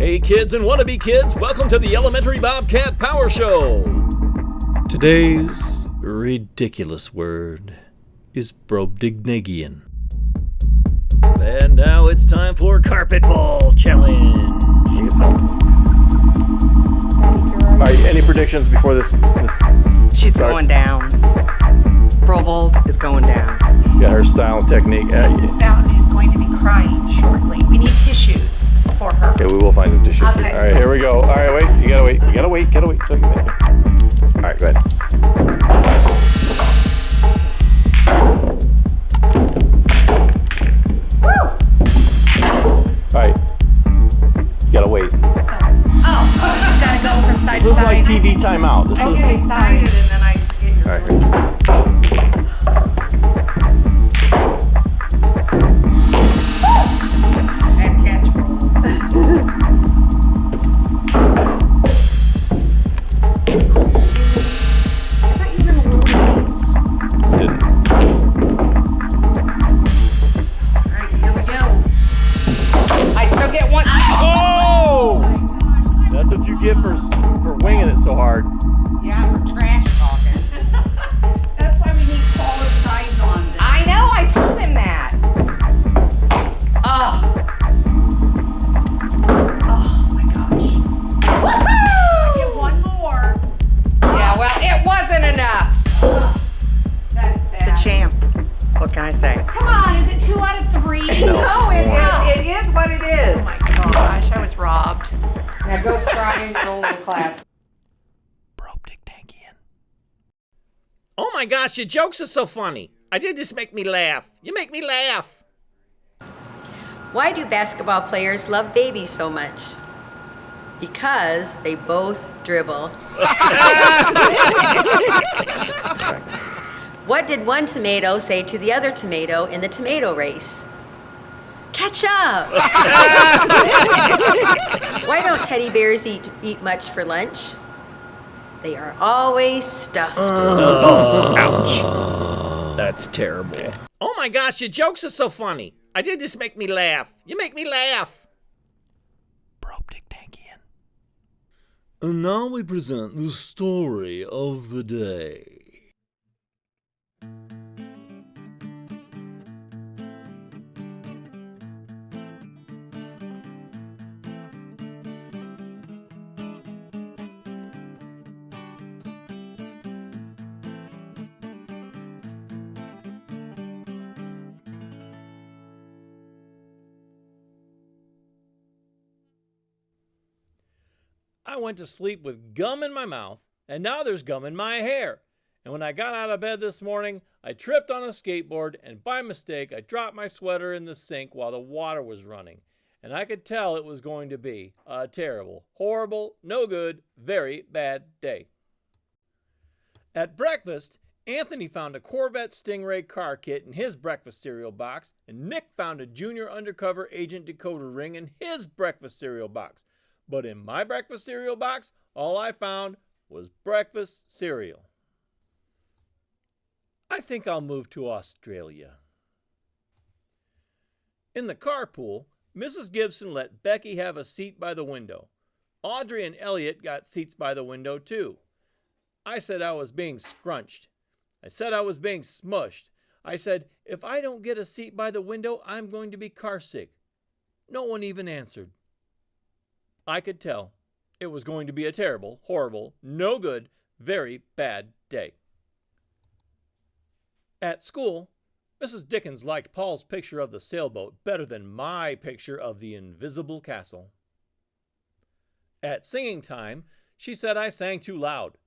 Hey kids and wannabe kids, welcome to the Elementary Bobcat Power Show. Today's ridiculous word is Brobdignagian. And now it's time for Carpet Ball Challenge. Alright, any predictions before this She's starts? going down. Brovold is going down. Got her style and technique. Mrs. Boughton is going to be crying shortly. We need tissues for her. Okay, we will find some tissues. Okay. Alright, here we go. Alright, wait. You gotta wait. You gotta wait. Till you get here. Alright, go ahead. Alright. You gotta wait. Oh, you gotta go from side This to is side. like TV timeout. This Okay, is. sorry. And then I get your Alright, And catch I thought you were gonna lose these. didn't. Alright, here we go. I still get one. Oh! That's what you get for winging it so hard. Yeah, we're trash talking. That's why we need quality eyes on this. I know, I told him that. Oh, Oh my gosh. I get one more. yeah, well, it wasn't enough. That is sad. The champ. What can I say? Come on, is it 2 out of 3? No, it is what it is. Oh my gosh, I was robbed. Now go try and roll the class. Brobdignagian. Oh my gosh, your jokes are so funny. I did just make me laugh. You make me laugh. Why do basketball players love babies so much? Because they both dribble. What did one tomato say to the other tomato in the tomato race? Catch up! Why don't teddy bears eat much for lunch? They are always stuffed. Ouch. That's terrible. Oh my gosh, your jokes are so funny. I did just make me laugh. You make me laugh. Brobdignagian. And now we present the story of the day. I went to sleep with gum in my mouth, and now there's gum in my hair. And when I got out of bed this morning, I tripped on a skateboard, and by mistake, I dropped my sweater in the sink while the water was running. And I could tell it was going to be a terrible, horrible, no good, very bad day. At breakfast, Anthony found a Corvette Stingray car kit in his breakfast cereal box, and Nick found a junior undercover agent decoder ring in his breakfast cereal box. But in my breakfast cereal box, all I found was breakfast cereal. I think I'll move to Australia. In the carpool, Mrs. Gibson let Becky have a seat by the window. Audrey and Elliot got seats by the window too. I said I was being scrunched. I said I was being smushed. I said, if I don't get a seat by the window, I'm going to be carsick. No one even answered. I could tell it was going to be a terrible, horrible, no good, very bad day. At school, Mrs. Dickens liked Paul's picture of the sailboat better than my picture of the invisible castle. At singing time, she said I sang too loud.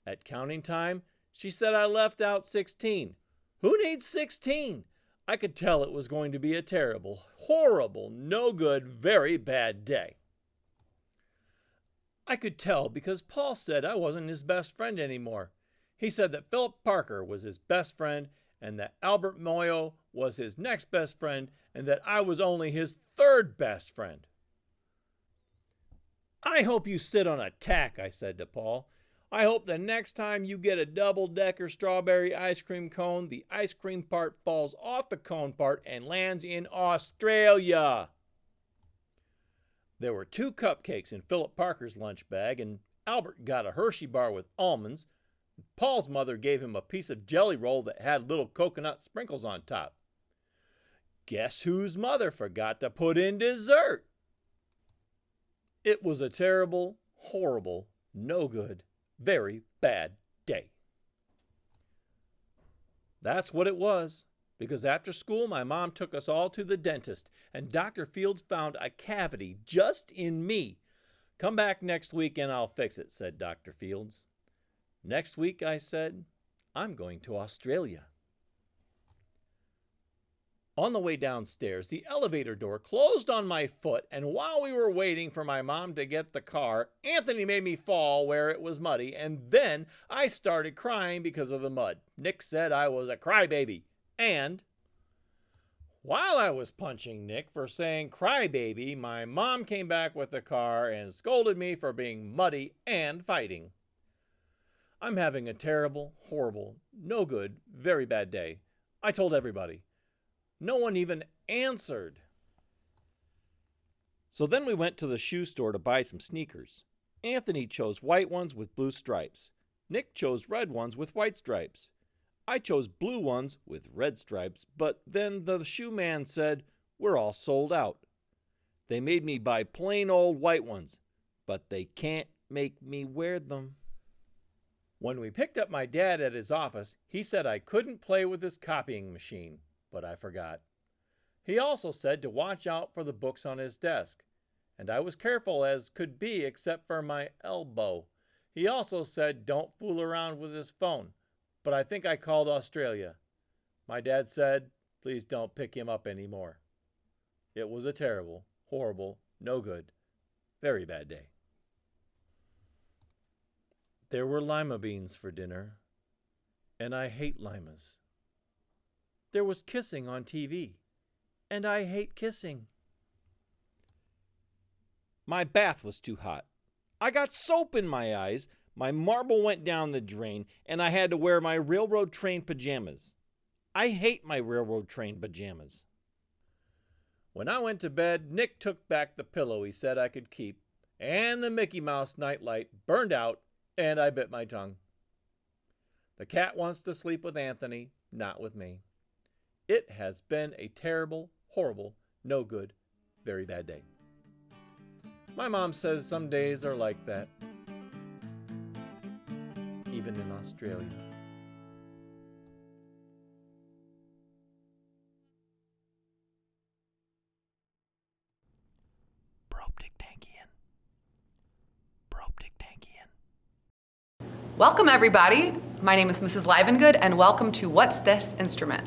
At counting time, she said I left out 16. Who needs 16? I could tell it was going to be a terrible, horrible, no good, very bad day. I could tell because Paul said I wasn't his best friend anymore. He said that Philip Parker was his best friend and that Albert Moyo was his next best friend and that I was only his third best friend. I hope you sit on a tack, I said to Paul. I hope the next time you get a double-decker strawberry ice cream cone, the ice cream part falls off the cone part and lands in Australia. There were 2 cupcakes in Philip Parker's lunch bag, and Albert got a Hershey bar with almonds. Paul's mother gave him a piece of jelly roll that had little coconut sprinkles on top. Guess whose mother forgot to put in dessert? It was a terrible, horrible, no good, very bad day. That's what it was, because after school my mom took us all to the dentist, and Dr. Fields found a cavity just in me. Come back next week and I'll fix it, said Dr. Fields. Next week, I said, I'm going to Australia. On the way downstairs, the elevator door closed on my foot, and while we were waiting for my mom to get the car, Anthony made me fall where it was muddy, and then I started crying because of the mud. Nick said I was a crybaby, and while I was punching Nick for saying crybaby, my mom came back with the car and scolded me for being muddy and fighting. I'm having a terrible, horrible, no good, very bad day. I told everybody. No one even answered. So then we went to the shoe store to buy some sneakers. Anthony chose white ones with blue stripes. Nick chose red ones with white stripes. I chose blue ones with red stripes, but then the shoe man said, we're all sold out. They made me buy plain old white ones, but they can't make me wear them. When we picked up my dad at his office, he said I couldn't play with his copying machine, but I forgot. He also said to watch out for the books on his desk, and I was careful as could be except for my elbow. He also said don't fool around with his phone, but I think I called Australia. My dad said, please don't pick him up anymore. It was a terrible, horrible, no good, very bad day. There were lima beans for dinner, and I hate limas. There was kissing on TV, and I hate kissing. My bath was too hot. I got soap in my eyes, my marble went down the drain, and I had to wear my railroad train pajamas. I hate my railroad train pajamas. When I went to bed, Nick took back the pillow he said I could keep, and the Mickey Mouse nightlight burned out, and I bit my tongue. The cat wants to sleep with Anthony, not with me. It has been a terrible, horrible, no good, very bad day. My mom says some days are like that, even in Australia. Welcome everybody. My name is Mrs. Livengood and welcome to What's This Instrument?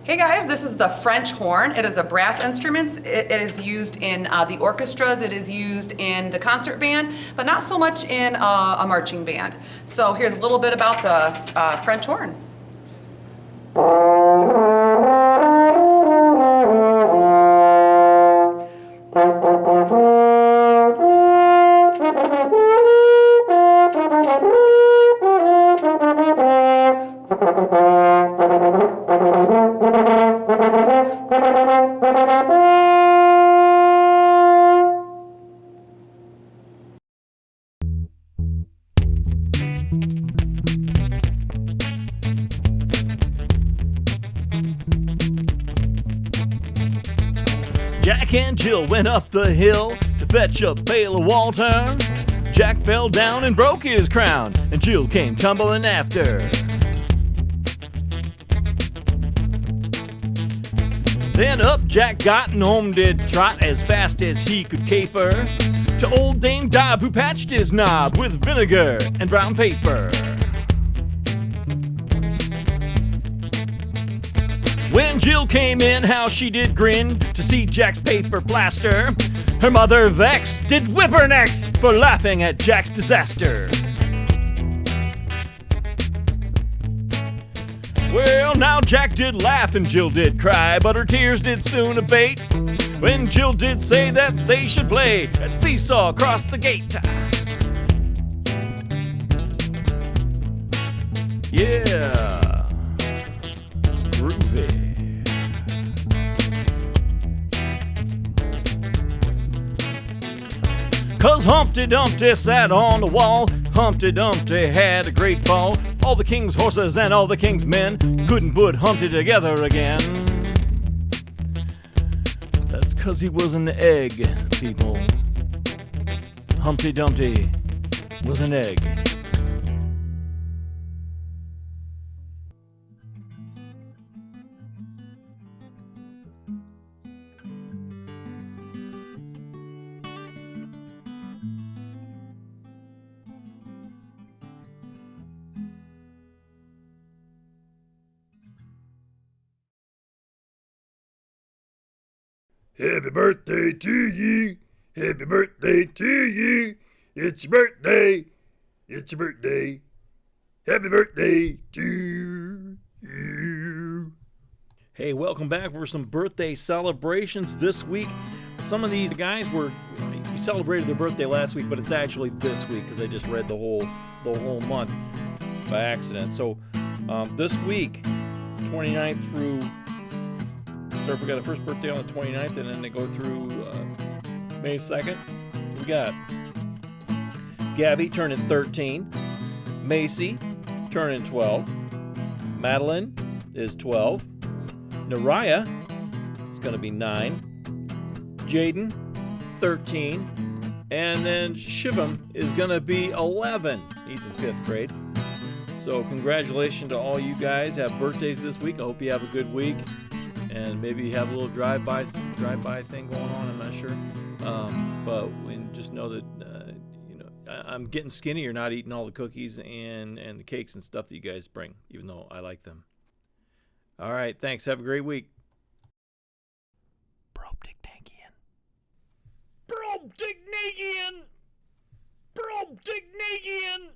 Hey guys, this is the French horn. It is a brass instrument. It is used in the orchestras, it is used in the concert band, but not so much in a marching band. So here's a little bit about the French horn. Jack and Jill went up the hill to fetch a pail of water. Jack fell down and broke his crown, and Jill came tumbling after. Then up Jack got and home did trot as fast as he could caper to old Dame Dob, who patched his knob with vinegar and brown paper. When Jill came in, how she did grin to see Jack's paper plaster. Her mother vexed, did whip her next for laughing at Jack's disaster. Well, now Jack did laugh and Jill did cry, but her tears did soon abate when Jill did say that they should play at seesaw across the gate. Yeah, it's groovy. 'Cause Humpty Dumpty sat on the wall. Humpty Dumpty had a great fall. All the king's horses and all the king's men couldn't put Humpty together again. That's 'cause he was an egg, people. Humpty Dumpty was an egg. Happy birthday to ye. Happy birthday to ye. It's your birthday. It's your birthday. Happy birthday to you. Hey, welcome back for some birthday celebrations this week. Some of these guys we celebrated their birthday last week, but it's actually this week because I just read the whole month by accident. So this week, 29th through, so we got the first birthday on the 29th, and then they go through May 2nd. We got Gabby turning 13, Macy turning 12, Madeline is 12, Nariah is going to be 9, Jaden 13, and then Shivam is going to be 11. He's in 5th grade. So congratulations to all you guys have birthdays this week. I hope you have a good week, and maybe you have a little drive-by thing going on. I'm not sure, but we just know that I'm getting skinny. You're not eating all the cookies and the cakes and stuff that you guys bring, even though I like them. All right, thanks. Have a great week. Brobdignagian. Brobdignagian. Brobdignagian.